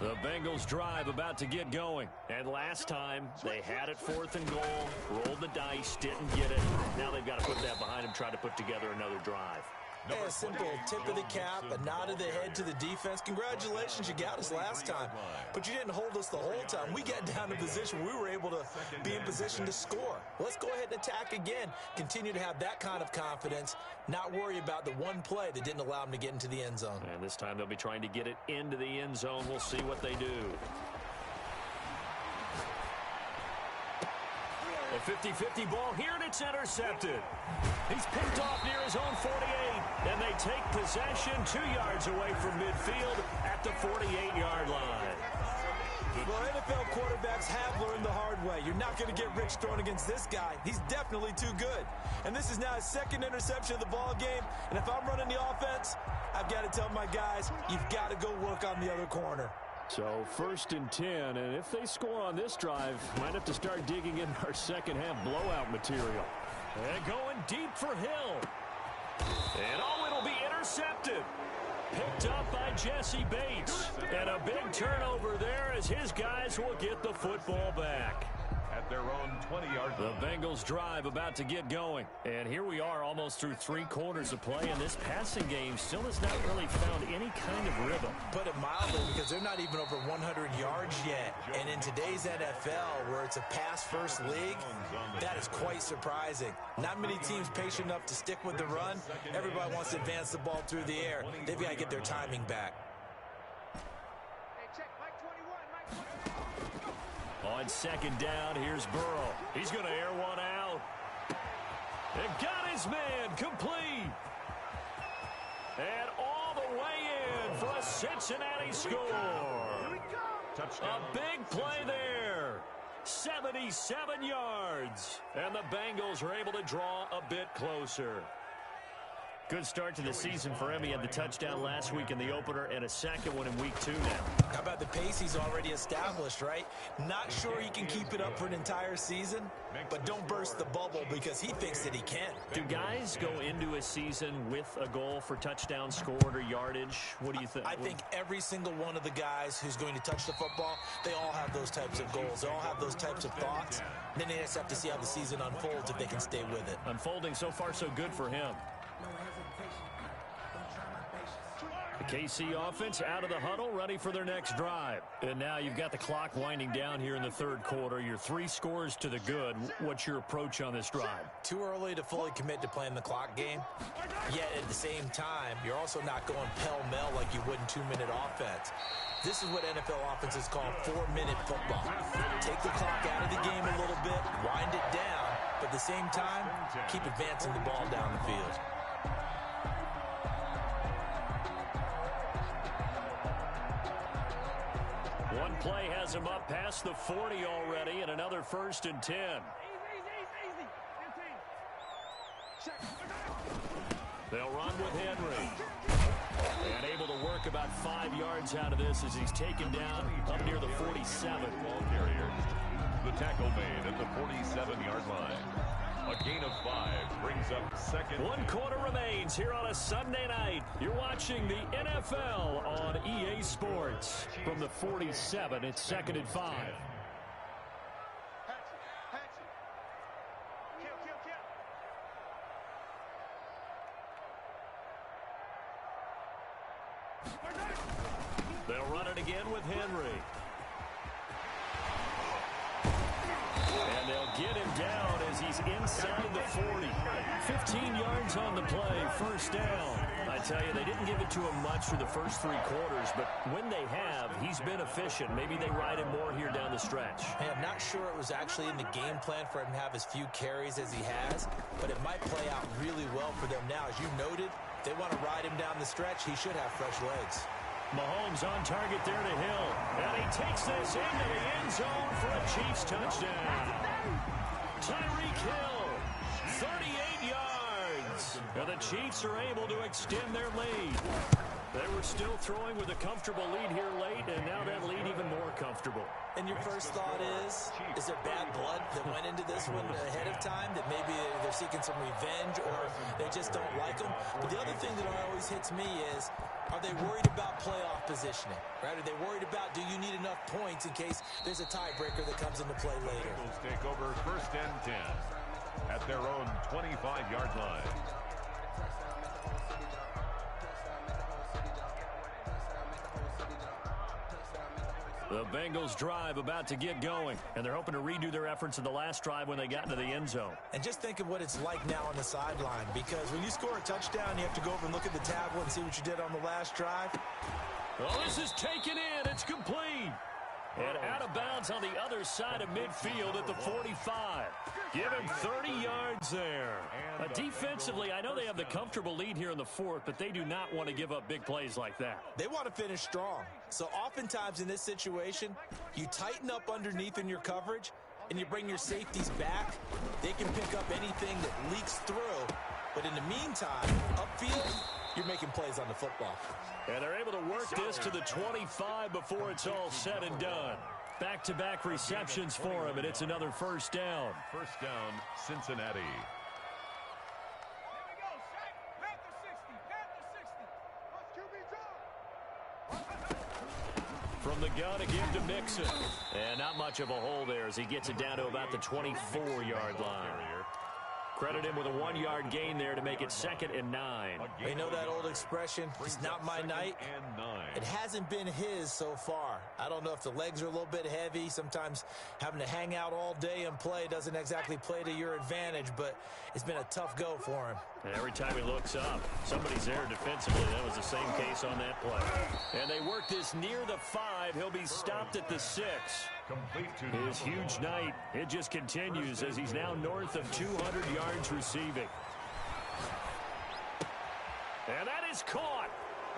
The Bengals drive about to get going. And last time, they had it 4th and goal, rolled the dice, didn't get it. Now they've got to put that behind them, try to put together another drive. Hey, a simple tip of the cap, a nod of the head to the defense. Congratulations, you got us last time. But you didn't hold us the whole time. We got down to position. We were able to be in position to score. Let's go ahead and attack again. Continue to have that kind of confidence. Not worry about the one play that didn't allow them to get into the end zone. And this time they'll be trying to get it into the end zone. We'll see what they do. A 50-50 ball here, and it's intercepted. He's picked off near his own 48, and they take possession 2 yards away from midfield at the 48-yard line. Well, NFL quarterbacks have learned the hard way. You're not going to get rich throwing against this guy. He's definitely too good. And this is now his second interception of the ball game. And if I'm running the offense, I've got to tell my guys, you've got to go work on the other corner. So 1st and 10, and if they score on this drive, might have to start digging in our second half blowout material. And going deep for Hill. And it'll be intercepted. Picked up by Jesse Bates. And a big turnover there as his guys will get the football back. At their own 20-yard line. The Bengals drive about to get going. And here we are almost through 3 quarters of play, and this passing game still has not really found any kind of rhythm. Put it mildly, because they're not even over 100 yards yet. And in today's NFL, where it's a pass-first league, that is quite surprising. Not many teams patient enough to stick with the run. Everybody wants to advance the ball through the air. They've got to get their timing back. On second down, here's Burrow. He's going to air one out. And got his man complete. And all the way in for a Cincinnati score. Touchdown. A big play there. 77 yards. And the Bengals are able to draw a bit closer. Good start to the season for him. He had the touchdown last week in the opener and a second one in week 2 now. How about the pace he's already established, right? Not sure he can keep it up for an entire season, but don't burst the bubble because he thinks that he can. Do guys go into a season with a goal for touchdown scored or yardage? What do you think? I think every single one of the guys who's going to touch the football, they all have those types of goals. They all have those types of thoughts. Then they just have to see how the season unfolds if they can stay with it. Unfolding so far so good for him. The KC offense out of the huddle, ready for their next drive. And now you've got the clock winding down here in the third quarter. You're 3 scores to the good. What's your approach on this drive? Too early to fully commit to playing the clock game. Yet at the same time, you're also not going pell-mell like you would in 2-minute offense. This is what NFL offenses call 4-minute football. Take the clock out of the game a little bit, wind it down, but at the same time, keep advancing the ball down the field. One play has him up past the 40 already, and another 1st and 10. They'll run with Henry. And able to work about 5 yards out of this as he's taken down up near the 47. Ball carrier. The tackle made at the 47-yard line. A gain of 5 brings up second. 1 quarter remains here on a Sunday night. You're watching the NFL on EA Sports. From the 47, it's 2nd and 5. with Henry. And they'll get him down as he's inside the 40. 15 yards on the play, first down. I tell you, they didn't give it to him much for the first 3 quarters, but when they have, he's been efficient. Maybe they ride him more here down the stretch. Hey, I'm not sure it was actually in the game plan for him to have as few carries as he has, but it might play out really well for them now. As you noted, they want to ride him down the stretch. He should have fresh legs. Mahomes on target there to Hill. And he takes this into the end zone for a Chiefs touchdown. Tyreek Hill, 38 yards. And the Chiefs are able to extend their lead. They were still throwing with a comfortable lead here late, and now that lead even more comfortable. And your first thought is there bad blood that went into this one ahead of time, that maybe they're seeking some revenge or they just don't like them? But the other thing that always hits me is, are they worried about playoff positioning? Right? Are they worried about, do you need enough points in case there's a tiebreaker that comes into play later? Bengals take over first and 10 at their own 25-yard line. The Bengals drive about to get going, and they're hoping to redo their efforts in the last drive when they got into the end zone. And just think of what it's like now on the sideline, because when you score a touchdown, you have to go over and look at the tablet and see what you did on the last drive. Well, this is taken in. It's complete. And out of bounds on the other side of midfield at the 45. Give him 30 yards there. Defensively, I know they have the comfortable lead here in the 4th, but they do not want to give up big plays like that. They want to finish strong. So oftentimes in this situation, you tighten up underneath in your coverage, and you bring your safeties back. They can pick up anything that leaks through. But in the meantime, upfield, you're making plays on the football. And they're able to work this to the 25 before it's all said and done. Back-to-back receptions for him, and it's another first down. First down, Cincinnati. From the gun, a give to Mixon. And not much of a hole there as he gets it down to about the 24-yard line. Credit him with a 1-yard gain there to make it 2nd and 9. You know that old expression, it's not my night? It hasn't been his so far. I don't know if the legs are a little bit heavy. Sometimes having to hang out all day and play doesn't exactly play to your advantage, but it's been a tough go for him. And every time he looks up, somebody's there defensively. That was the same case on that play. And they work this near the 5. He'll be stopped at the 6. His huge night, it just continues as he's now north of 200 yards receiving. And that is caught.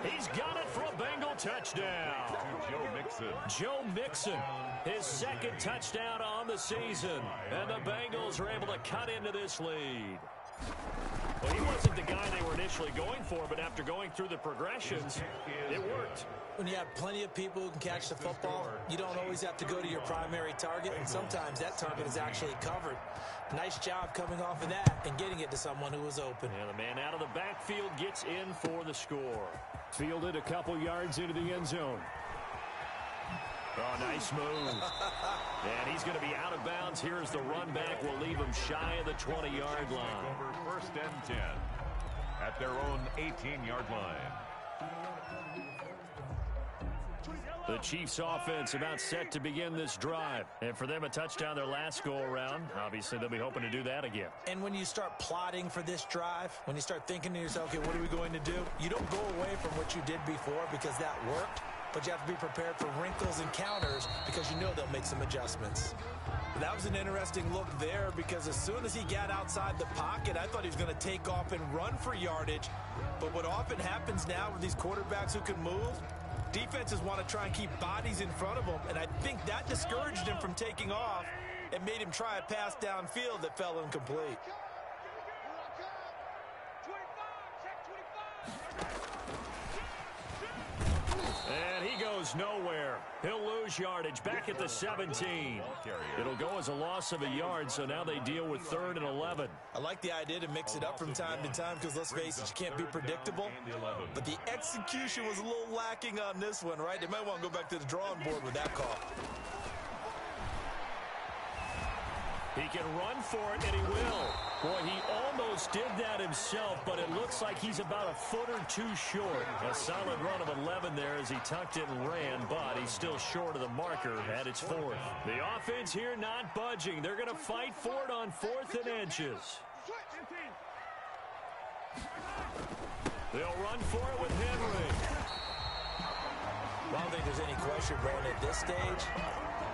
He's got it for a Bengal touchdown. Joe Mixon, his 2nd touchdown on the season. And the Bengals are able to cut into this lead. Well, he wasn't the guy they were initially going for, but after going through the progressions, it worked. When you have plenty of people who can catch the football, you don't always have to go to your primary target, and sometimes that target is actually covered. Nice job coming off of that and getting it to someone who was open. And the man out of the backfield gets in for the score. Fielded a couple yards into the end zone. Oh, nice move. And he's going to be out of bounds. Here's the run back. Will leave him shy of the 20-yard line. Over first and 10 at their own 18-yard line. The Chiefs offense about set to begin this drive. And for them, a touchdown their last go-around. Obviously, they'll be hoping to do that again. And when you start plotting for this drive, when you start thinking to yourself, okay, what are we going to do? You don't go away from what you did before because that worked. But you have to be prepared for wrinkles and counters because you know they'll make some adjustments. But that was an interesting look there because as soon as he got outside the pocket, I thought he was going to take off and run for yardage. But what often happens now with these quarterbacks who can move, defenses want to try and keep bodies in front of them, and I think that discouraged him from taking off and made him try a pass downfield that fell incomplete. And he goes nowhere. He'll lose yardage back at the 17. It'll go as a loss of a yard, so now they deal with 3rd and 11. I like the idea to mix it up from time to time because, let's face it, you can't be predictable. But the execution was a little lacking on this one, right? They might want to go back to the drawing board with that call. He can run for it, and he will. Boy, he almost did that himself, but it looks like he's about a foot or two short. A solid run of 11 there as he tucked it and ran, but he's still short of the marker at its 4th. The offense here not budging. They're going to fight for it on 4th and inches. They'll run for it with Henry. I don't think there's any question, Brandon, at this stage.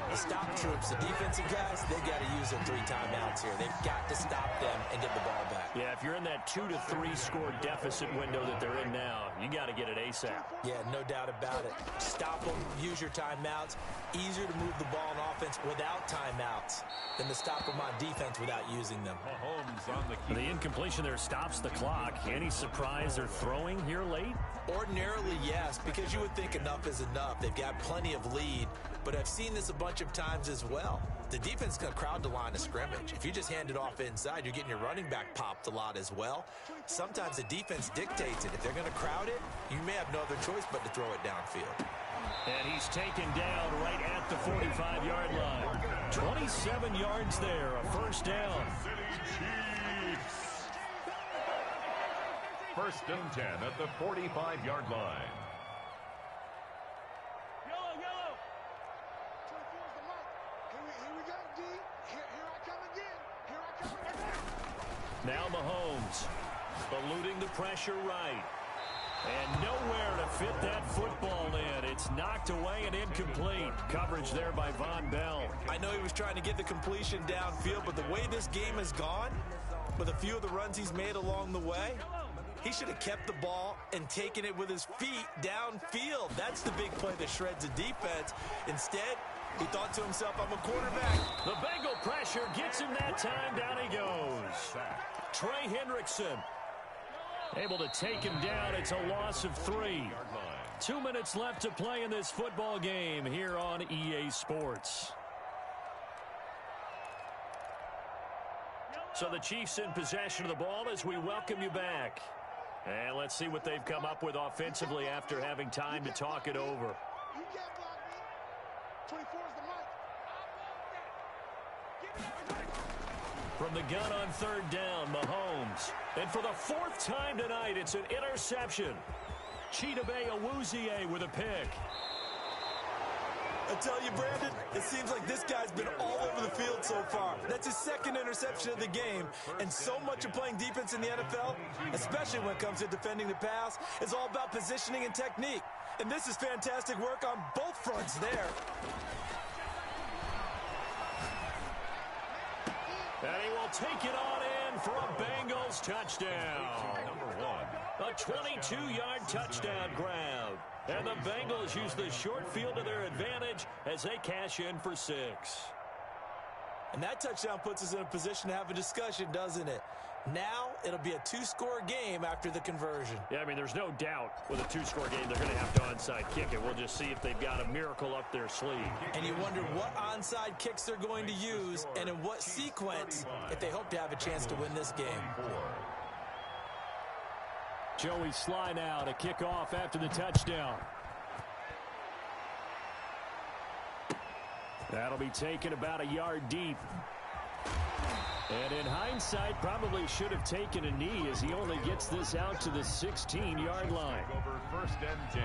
The stop troops, the defensive guys, they got to use their 3 timeouts here. They've got to stop them and get the ball back. Yeah, if you're in that 2 to 3 score deficit window that they're in now, you got to get it ASAP. Yeah, no doubt about it. Stop them, use your timeouts. Easier to move the ball on offense without timeouts than to stop them on defense without using them. Mahomes on the incompletion there stops the clock. Any surprise they're throwing here late? Ordinarily, yes, because you would think enough is enough. They've got plenty of lead, but I've seen this a bunch of times as well. The defense is going to crowd the line of scrimmage. If you just hand it off inside, you're getting your running back popped a lot as well. Sometimes the defense dictates it. If they're going to crowd it, you may have no other choice but to throw it downfield. And he's taken down right at the 45-yard line. 27 yards there, a first down. First and 10 at the 45-yard line. Yellow. 24 is the mark. Here we go, D. Here I come again. Now Mahomes eluding the pressure right. And nowhere to fit that football in. It's knocked away and incomplete. Coverage there by Von Bell. I know he was trying to get the completion downfield, but the way this game has gone, with a few of the runs he's made along the way, he should have kept the ball and taken it with his feet downfield. That's the big play that shreds the defense. Instead, he thought to himself, I'm a quarterback. The Bengal pressure gets him that time. Down he goes. Trey Hendrickson able to take him down. It's a loss of 3. 2 minutes left to play in this football game here on EA Sports. So the Chiefs in possession of the ball as we welcome you back. And let's see what they've come up with offensively after having time to talk it over. You can't block me. 24 is the mark. From the gun on 3rd down, Mahomes. And for the 4th time tonight, it's an interception. Chidobe Awuzie with a pick. I tell you, Brandon, it seems like this guy's been all over the field so far. That's his 2nd interception of the game. And so much of playing defense in the NFL, especially when it comes to defending the pass, is all about positioning and technique. And this is fantastic work on both fronts there. And he will take it on in for a Bengals touchdown. Number 1. A 22-yard touchdown grab. And the Bengals use the short field to their advantage as they cash in for 6. And that touchdown puts us in a position to have a discussion, doesn't it? Now it'll be a 2-score game after the conversion. Yeah, I mean, there's no doubt with a 2-score game they're going to have to onside kick it. We'll just see if they've got a miracle up their sleeve. And you wonder what onside kicks they're going to use and in what sequence if they hope to have a chance to win this game. Joey Sly now to kick off after the touchdown. That'll be taken about a yard deep. And in hindsight, probably should have taken a knee as he only gets this out to the 16-yard line. Over 1st and 10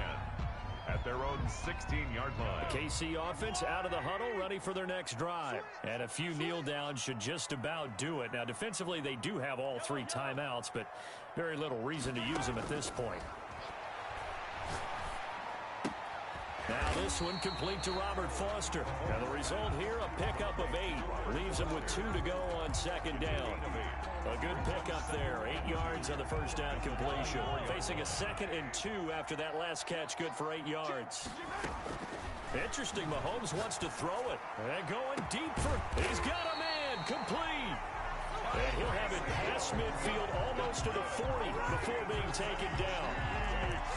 at their own 16-yard line. The KC offense out of the huddle, ready for their next drive. And a few kneel downs should just about do it. Now, defensively, they do have all 3 timeouts, but very little reason to use them at this point. Now this one complete to Robert Foster. Now the result here, a pickup of 8. Leaves him with 2 to go on 2nd down. A good pickup there. 8 yards on the first down completion. Facing a 2nd and 2 after that last catch, good for 8 yards. Interesting, Mahomes wants to throw it. And going deep for, he's got a man, complete. And he'll have it past midfield almost to the 40 before being taken down.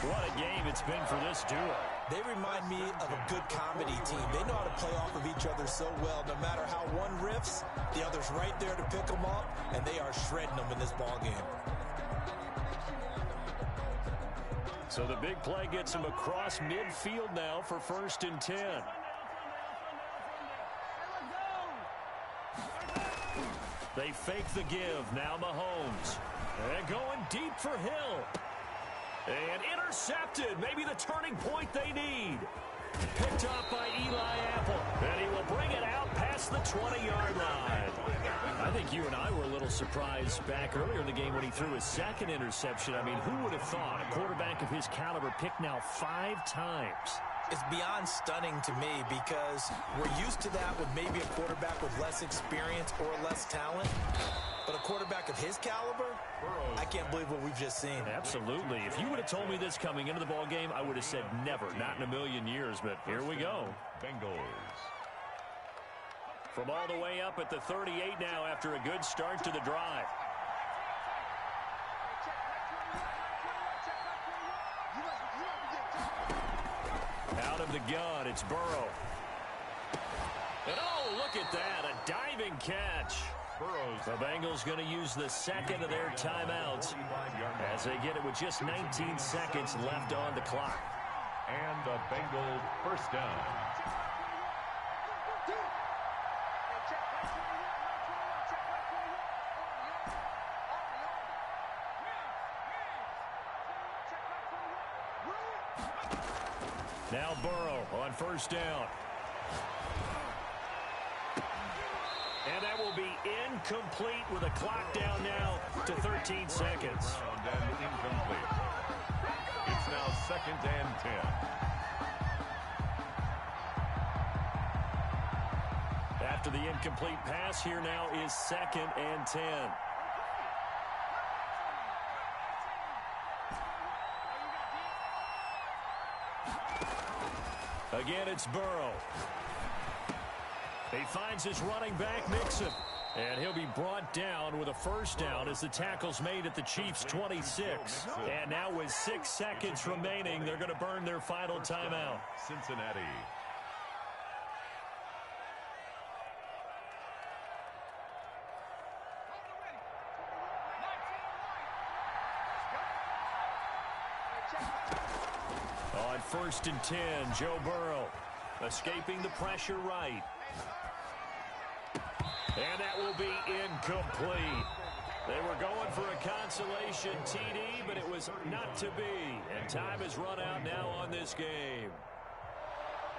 What a game it's been for this duo. They remind me of a good comedy team. They know how to play off of each other so well. No matter how one riffs, the other's right there to pick them up, and they are shredding them in this ball game. So the big play gets him across midfield now for 1st and 10. They fake the give. Now Mahomes. And going deep for Hill. And intercepted. Maybe the turning point they need. Picked up by Eli Apple. And he will bring it out past the 20-yard line. I think you and I were a little surprised back earlier in the game when he threw his second interception. I mean, who would have thought a quarterback of his caliber picked now 5 times? It's beyond stunning to me because we're used to that with maybe a quarterback with less experience or less talent. But a quarterback of his caliber, I can't believe what we've just seen. Absolutely. If you would have told me this coming into the ball game, I would have said never, not in a million years. But here we go. Bengals. From all the way up at the 38 now after a good start to the drive. Out of the gun, it's Burrow. And oh, look at that, a diving catch. The Bengals going to use the second of their timeouts as they get it with just 19 seconds left on the clock. And a Bengal first down. Now Burrow on first down. And that will be incomplete with a clock down now to 13 seconds. And incomplete. It's now 2nd and 10. After the incomplete pass, here now is 2nd and 10. Again, it's Burrow. He finds his running back, Mixon. And he'll be brought down with a first down as the tackle's made at the Chiefs' 26. And now with 6 seconds remaining, they're going to burn their final timeout. Cincinnati. On 1st and 10, Joe Burrow escaping the pressure right. And that will be incomplete. They were going for a consolation TD, but it was not to be. And time has run out now on this game.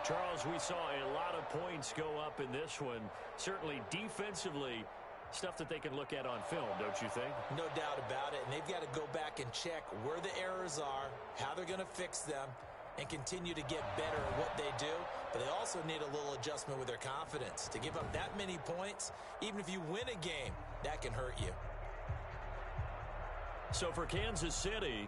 Charles, we saw a lot of points go up in this one. Certainly defensively, stuff that they can look at on film, don't you think? No doubt about it. And they've got to go back and check where the errors are, how they're going to fix them, and continue to get better at what they do. But they also need a little adjustment with their confidence. To give up that many points, even if you win a game, that can hurt you. So for Kansas City,